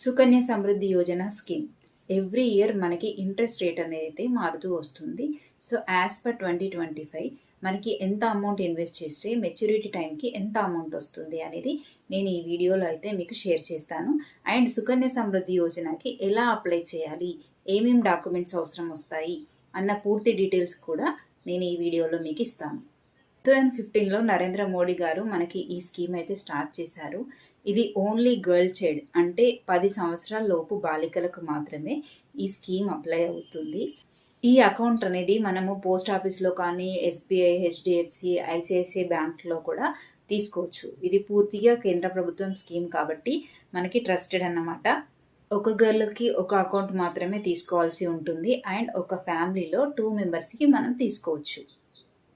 Sukanya Samriddhi Yojana scheme every year మనకి interest rate అనేది మారుతూ వస్తుంది. సో యాజ్ పర్ 2025 మనకి ఎంత అమౌంట్ ఇన్వెస్ట్ చేస్తే మెచ్యూరిటీ టైంకి ఎంత అమౌంట్ వస్తుంది అనేది నేను ఈ వీడియోలో అయితే మీకు షేర్ చేస్తాను. అండ్ సుకన్య సమృద్ధి యోజనకి ఎలా అప్లై చేయాలి, ఏమేమి డాక్యుమెంట్స్ అవసరం వస్తాయి అన్న పూర్తి డీటెయిల్స్ కూడా నేను ఈ వీడియోలో మీకు ఇస్తాను. 2015లో నరేంద్ర మోడీ గారు మనకి ఈ స్కీమ్ అయితే స్టార్ట్ చేశారు. ఇది ఓన్లీ గర్ల్ చైల్డ్ అంటే 10 సంవత్సరాల లోపు బాలికలకు మాత్రమే ఈ స్కీమ్ అప్లై అవుతుంది. ఈ అకౌంట్ అనేది మనము పోస్ట్ ఆఫీస్లో కానీ ఎస్బీఐ, హెచ్డిఎఫ్సి, ఐసిఐసిఐ బ్యాంక్లో కూడా తీసుకోవచ్చు. ఇది పూర్తిగా కేంద్ర ప్రభుత్వం స్కీమ్ కాబట్టి మనకి ట్రస్టెడ్ అన్నమాట. ఒక గర్ల్కి ఒక అకౌంట్ మాత్రమే తీసుకోవాల్సి ఉంటుంది అండ్ ఒక ఫ్యామిలీలో 2 మెంబర్స్కి మనం తీసుకోవచ్చు.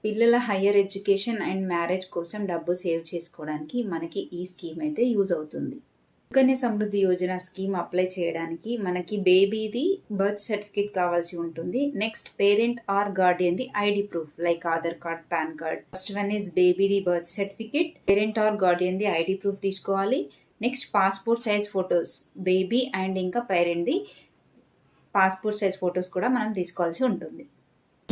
పిల్లల హయ్యర్ ఎడ్యుకేషన్ అండ్ మ్యారేజ్ కోసం డబ్బు సేవ్ చేసుకోవడానికి మనకి ఈ స్కీమ్ అయితే యూజ్ అవుతుంది. సుకన్య సమృద్ధి యోజన స్కీమ్ అప్లై చేయడానికి మనకి బేబీది బర్త్ సర్టిఫికేట్ కావాల్సి ఉంటుంది. నెక్స్ట్ పేరెంట్ ఆర్ గార్డియన్ది ID proof like Aadhaar card, PAN card. First one is బేబీది బర్త్ సర్టిఫికేట్, పేరెంట్ ఆర్ గార్డియన్ది ఐడి ప్రూఫ్ తీసుకోవాలి. Next passport size photos, baby and ఇంకా పేరెంట్ది పాస్పోర్ట్ సైజ్ ఫొటోస్ కూడా మనం తీసుకోవాల్సి ఉంటుంది.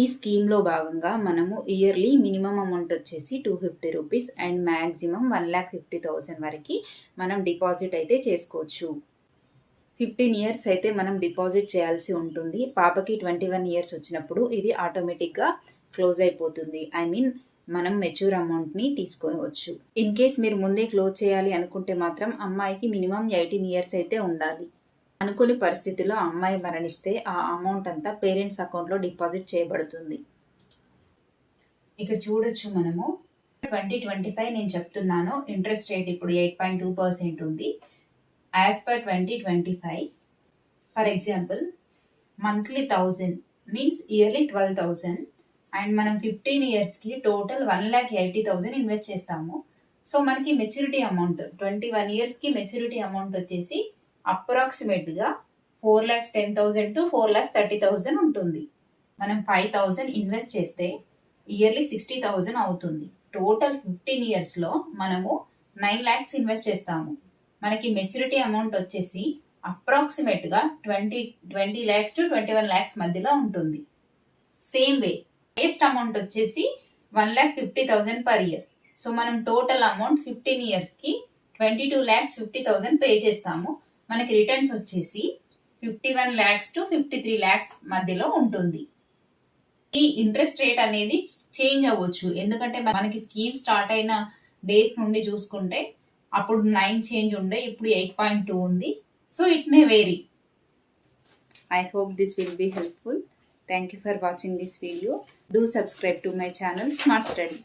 ఈ స్కీమ్లో భాగంగా మనము ఇయర్లీ మినిమం అమౌంట్ వచ్చేసి 250 రూపీస్ అండ్ మ్యాక్సిమం 1,50,000 వరకు మనం డిపాజిట్ అయితే చేసుకోవచ్చు. 15 ఇయర్స్ అయితే మనం డిపాజిట్ చేయాల్సి ఉంటుంది. పాపకి 21 ఇయర్స్ వచ్చినప్పుడు ఇది ఆటోమేటిక్గా క్లోజ్ అయిపోతుంది. మనం మెచ్యూర్ అమౌంట్ని తీసుకోవచ్చు. ఇన్ కేస్ మీరు ముందే క్లోజ్ చేయాలి అనుకుంటే మాత్రం అమ్మాయికి మినిమం 18 ఇయర్స్ అయితే ఉండాలి. అనుకోని పరిస్థితిలో అమ్మాయి మరణిస్తే ఆ అమౌంట్ అంతా పేరెంట్స్ అకౌంట్లో డిపాజిట్ చేయబడుతుంది. ఇక్కడ చూడొచ్చు మనము 2025 నేను చెప్తున్నాను. ఇంట్రెస్ట్ రేట్ ఇప్పుడు 8.2% ఉంది. As per 2025 for example monthly 1000 means yearly 12,000 and మనం 15 ఇయర్స్కి టోటల్ 1,80,000 ఇన్వెస్ట్ చేస్తాము. సో మనకి మెచ్యూరిటీ అమౌంట్ 21 ఇయర్స్కి మెచ్యూరిటీ అమౌంట్ వచ్చేసి అప్రాక్సిమేట్గా 4,10,000 to 4,30,000 ఉంటుంది. మనం 5,000 ఇన్వెస్ట్ చేస్తే ఇయర్లీ 60,000 అవుతుంది. టోటల్ 15 ఇయర్స్లో మనము 9 lakhs ఇన్వెస్ట్ చేస్తాము. మనకి మెచ్యూరిటీ అమౌంట్ వచ్చేసి అప్రాక్సిమేట్గా 20 lakhs to 21 lakhs మధ్యలో ఉంటుంది. సేమ్ వే వేస్ట్ అమౌంట్ వచ్చేసి 1,50,000 పర్ ఇయర్. సో మనం టోటల్ అమౌంట్ 15 ఇయర్స్కి 22,50,000 పే చేస్తాము. మనకి రిటర్న్స్ వచ్చేసి 51 lakhs to 53 lakhs మధ్యలో ఉంటుంది. ఈ ఇంట్రెస్ట్ రేట్ అనేది చేంజ్ అవ్వచ్చు, ఎందుకంటే మనకి స్కీమ్ స్టార్ట్ అయిన డేస్ నుండి చూసుకుంటే అప్పుడు 9 చేంజ్ ఉండే, ఇప్పుడు 8.2 ఉంది. So it may vary. I hope this will be helpful. Thank you for watching this video. Do subscribe to my channel Smart Study.